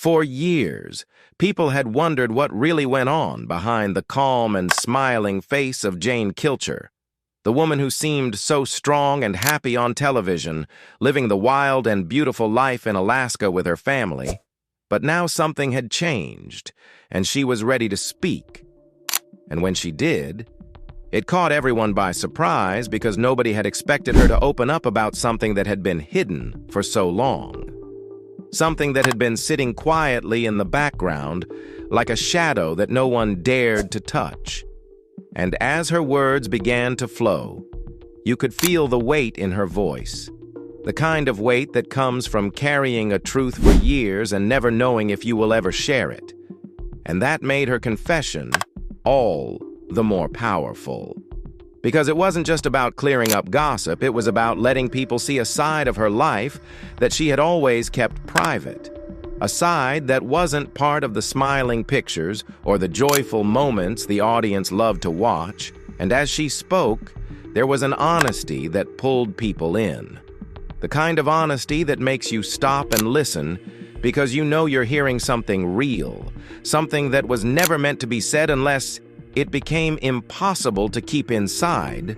For years, people had wondered what really went on behind the calm and smiling face of Jane Kilcher, the woman who seemed so strong and happy on television, living the wild and beautiful life in Alaska with her family. But now something had changed, and she was ready to speak. And when she did, it caught everyone by surprise because nobody had expected her to open up about something that had been hidden for so long. Something that had been sitting quietly in the background, like a shadow that no one dared to touch. And as her words began to flow, you could feel the weight in her voice, the kind of weight that comes from carrying a truth for years and never knowing if you will ever share it. And that made her confession all the more powerful. Because it wasn't just about clearing up gossip, it was about letting people see a side of her life that she had always kept private. A side that wasn't part of the smiling pictures or the joyful moments the audience loved to watch. And as she spoke, there was an honesty that pulled people in. The kind of honesty that makes you stop and listen because you know you're hearing something real, something that was never meant to be said unless it became impossible to keep inside,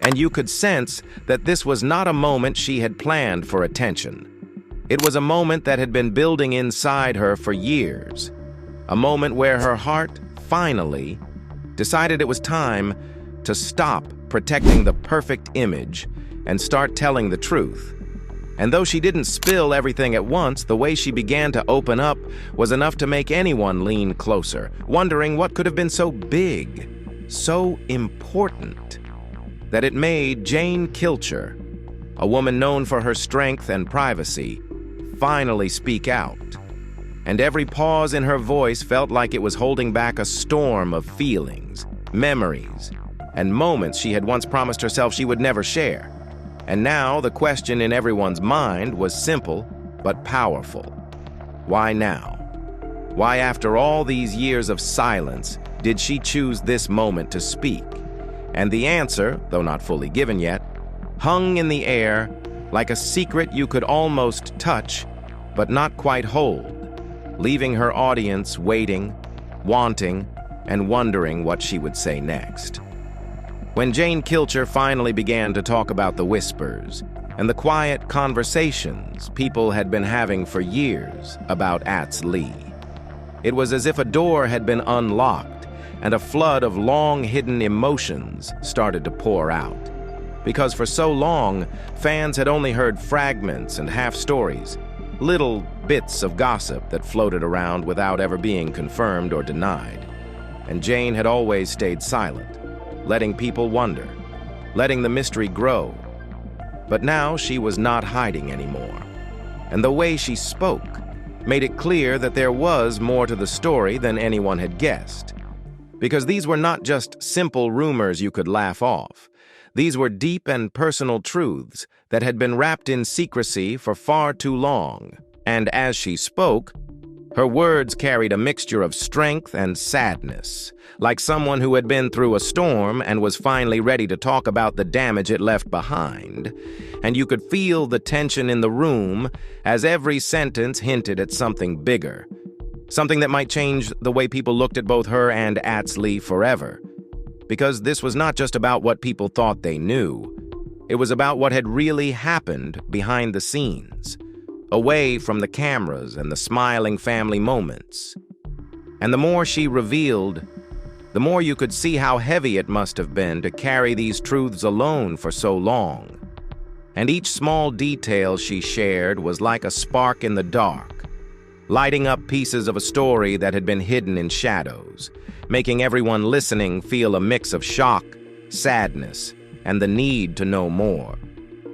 and you could sense that this was not a moment she had planned for attention. It was a moment that had been building inside her for years, a moment where her heart finally decided it was time to stop protecting the perfect image and start telling the truth. And though she didn't spill everything at once, the way she began to open up was enough to make anyone lean closer, wondering what could have been so big, so important, that it made Jane Kilcher, a woman known for her strength and privacy, finally speak out. And every pause in her voice felt like it was holding back a storm of feelings, memories, and moments she had once promised herself she would never share. And now the question in everyone's mind was simple but powerful. Why now? Why, after all these years of silence, did she choose this moment to speak? And the answer, though not fully given yet, hung in the air like a secret you could almost touch but not quite hold, leaving her audience waiting, wanting, and wondering what she would say next. When Jane Kilcher finally began to talk about the whispers and the quiet conversations people had been having for years about Atz Lee, it was as if a door had been unlocked and a flood of long-hidden emotions started to pour out. Because for so long, fans had only heard fragments and half-stories, little bits of gossip that floated around without ever being confirmed or denied. And Jane had always stayed silent, letting people wonder, letting the mystery grow. But now she was not hiding anymore. And the way she spoke made it clear that there was more to the story than anyone had guessed. Because these were not just simple rumors you could laugh off. These were deep and personal truths that had been wrapped in secrecy for far too long. And as she spoke, her words carried a mixture of strength and sadness, like someone who had been through a storm and was finally ready to talk about the damage it left behind. And you could feel the tension in the room as every sentence hinted at something bigger, something that might change the way people looked at both her and Atz Lee forever. Because this was not just about what people thought they knew. It was about what had really happened behind the scenes, away from the cameras and the smiling family moments. And the more she revealed, the more you could see how heavy it must have been to carry these truths alone for so long. And each small detail she shared was like a spark in the dark, lighting up pieces of a story that had been hidden in shadows, making everyone listening feel a mix of shock, sadness, and the need to know more.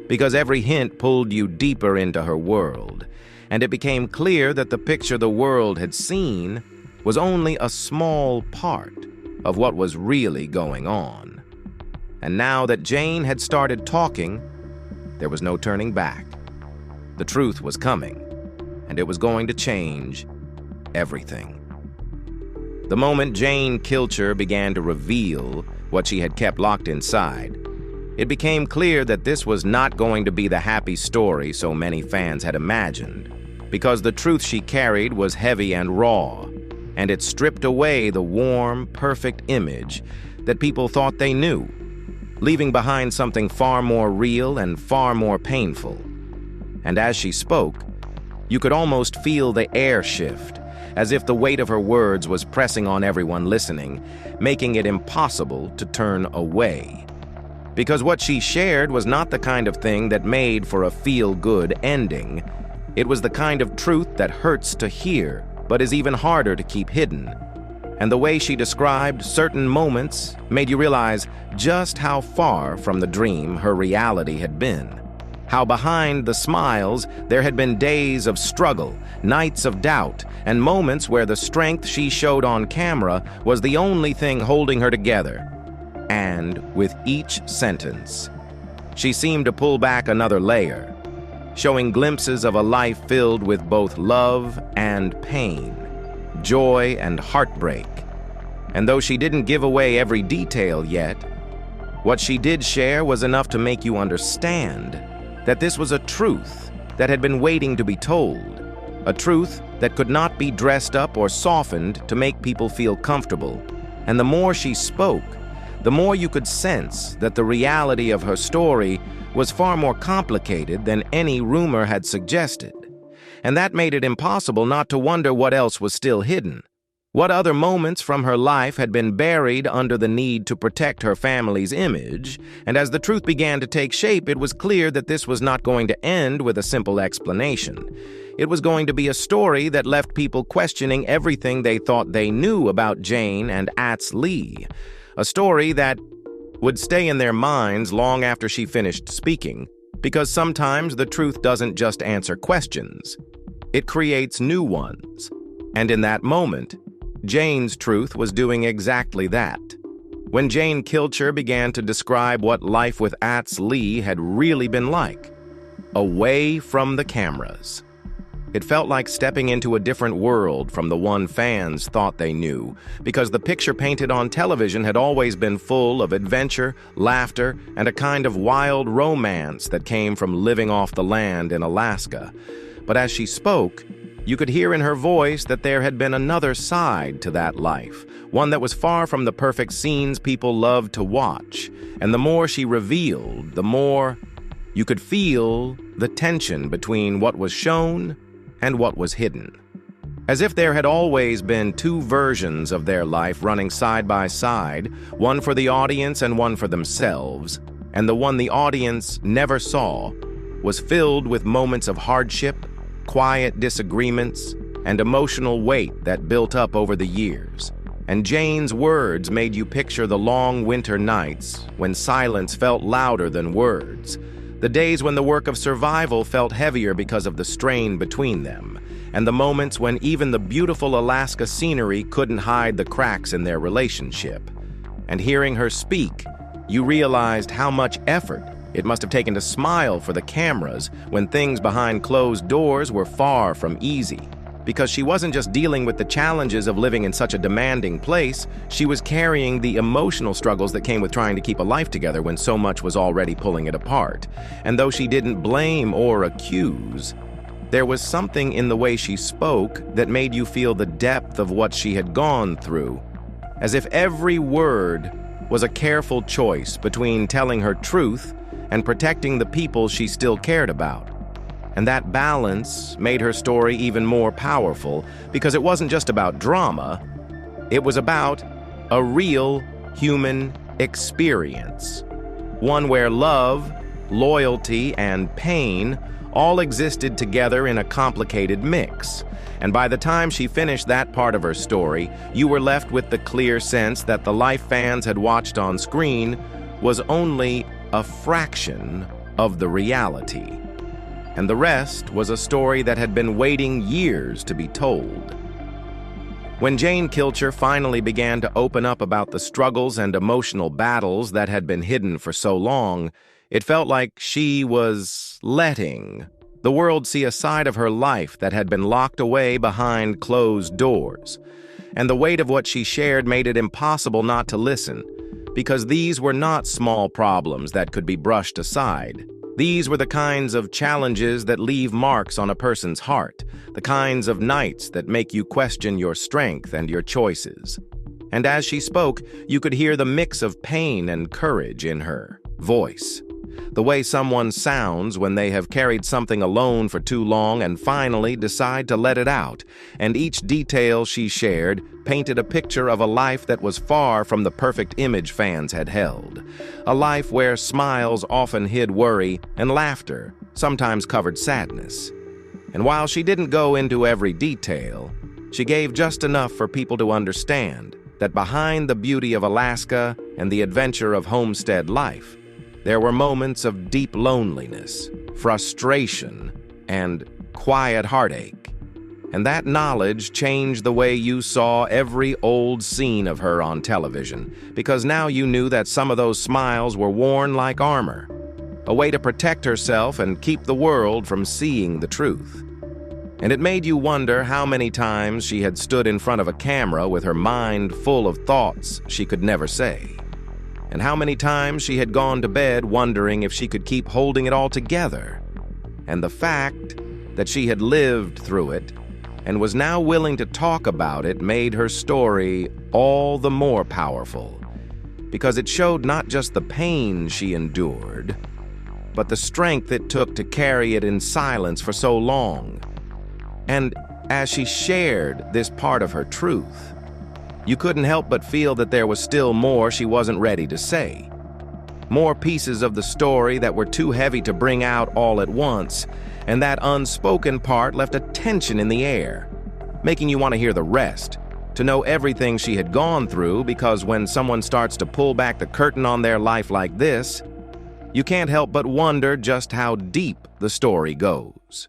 Because every hint pulled you deeper into her world, and it became clear that the picture the world had seen was only a small part of what was really going on. And now that Jane had started talking, there was no turning back. The truth was coming, and it was going to change everything. The moment Jane Kilcher began to reveal what she had kept locked inside, it became clear that this was not going to be the happy story so many fans had imagined. because the truth she carried was heavy and raw, and it stripped away the warm, perfect image that people thought they knew, leaving behind something far more real and far more painful. And as she spoke, you could almost feel the air shift, as if the weight of her words was pressing on everyone listening, making it impossible to turn away. Because what she shared was not the kind of thing that made for a feel-good ending. It was the kind of truth that hurts to hear, but is even harder to keep hidden. And the way she described certain moments made you realize just how far from the dream her reality had been. How behind the smiles there had been days of struggle, nights of doubt, and moments where the strength she showed on camera was the only thing holding her together. And with each sentence, she seemed to pull back another layer, showing glimpses of a life filled with both love and pain, joy and heartbreak. And though she didn't give away every detail yet, what she did share was enough to make you understand that this was a truth that had been waiting to be told, a truth that could not be dressed up or softened to make people feel comfortable. And the more she spoke, the more you could sense that the reality of her story was far more complicated than any rumor had suggested. And that made it impossible not to wonder what else was still hidden. What other moments from her life had been buried under the need to protect her family's image? And as the truth began to take shape, it was clear that this was not going to end with a simple explanation. It was going to be a story that left people questioning everything they thought they knew about Jane and Atz Lee. A story that would stay in their minds long after she finished speaking, because sometimes the truth doesn't just answer questions, it creates new ones. And in that moment, Jane's truth was doing exactly that. When Jane Kilcher began to describe what life with Atz Lee had really been like, away from the cameras, it felt like stepping into a different world from the one fans thought they knew, because the picture painted on television had always been full of adventure, laughter, and a kind of wild romance that came from living off the land in Alaska. But as she spoke, you could hear in her voice that there had been another side to that life, one that was far from the perfect scenes people loved to watch. And the more she revealed, the more you could feel the tension between what was shown and what was hidden. As if there had always been two versions of their life running side by side, one for the audience and one for themselves, and the one the audience never saw was filled with moments of hardship, quiet disagreements, and emotional weight that built up over the years. And Jane's words made you picture the long winter nights when silence felt louder than words, the days when the work of survival felt heavier because of the strain between them, and the moments when even the beautiful Alaska scenery couldn't hide the cracks in their relationship. And hearing her speak, you realized how much effort it must have taken to smile for the cameras when things behind closed doors were far from easy. Because she wasn't just dealing with the challenges of living in such a demanding place, she was carrying the emotional struggles that came with trying to keep a life together when so much was already pulling it apart. And though she didn't blame or accuse, there was something in the way she spoke that made you feel the depth of what she had gone through, as if every word was a careful choice between telling her truth and protecting the people she still cared about. And that balance made her story even more powerful, because it wasn't just about drama, it was about a real human experience. One where love, loyalty, and pain all existed together in a complicated mix. And by the time she finished that part of her story, you were left with the clear sense that the life fans had watched on screen was only a fraction of the reality. And the rest was a story that had been waiting years to be told. When Jane Kilcher finally began to open up about the struggles and emotional battles that had been hidden for so long, it felt like she was letting the world see a side of her life that had been locked away behind closed doors. And the weight of what she shared made it impossible not to listen, because these were not small problems that could be brushed aside. These were the kinds of challenges that leave marks on a person's heart, the kinds of nights that make you question your strength and your choices. And as she spoke, you could hear the mix of pain and courage in her voice. The way someone sounds when they have carried something alone for too long and finally decide to let it out. And each detail she shared painted a picture of a life that was far from the perfect image fans had held. A life where smiles often hid worry and laughter sometimes covered sadness. And while she didn't go into every detail, she gave just enough for people to understand that behind the beauty of Alaska and the adventure of homestead life, there were moments of deep loneliness, frustration, and quiet heartache. And that knowledge changed the way you saw every old scene of her on television, because now you knew that some of those smiles were worn like armor, a way to protect herself and keep the world from seeing the truth. And it made you wonder how many times she had stood in front of a camera with her mind full of thoughts she could never say. And how many times she had gone to bed wondering if she could keep holding it all together. And the fact that she had lived through it and was now willing to talk about it made her story all the more powerful, because it showed not just the pain she endured, but the strength it took to carry it in silence for so long. And as she shared this part of her truth, you couldn't help but feel that there was still more she wasn't ready to say. More pieces of the story that were too heavy to bring out all at once, and that unspoken part left a tension in the air, making you want to hear the rest, to know everything she had gone through, because when someone starts to pull back the curtain on their life like this, you can't help but wonder just how deep the story goes.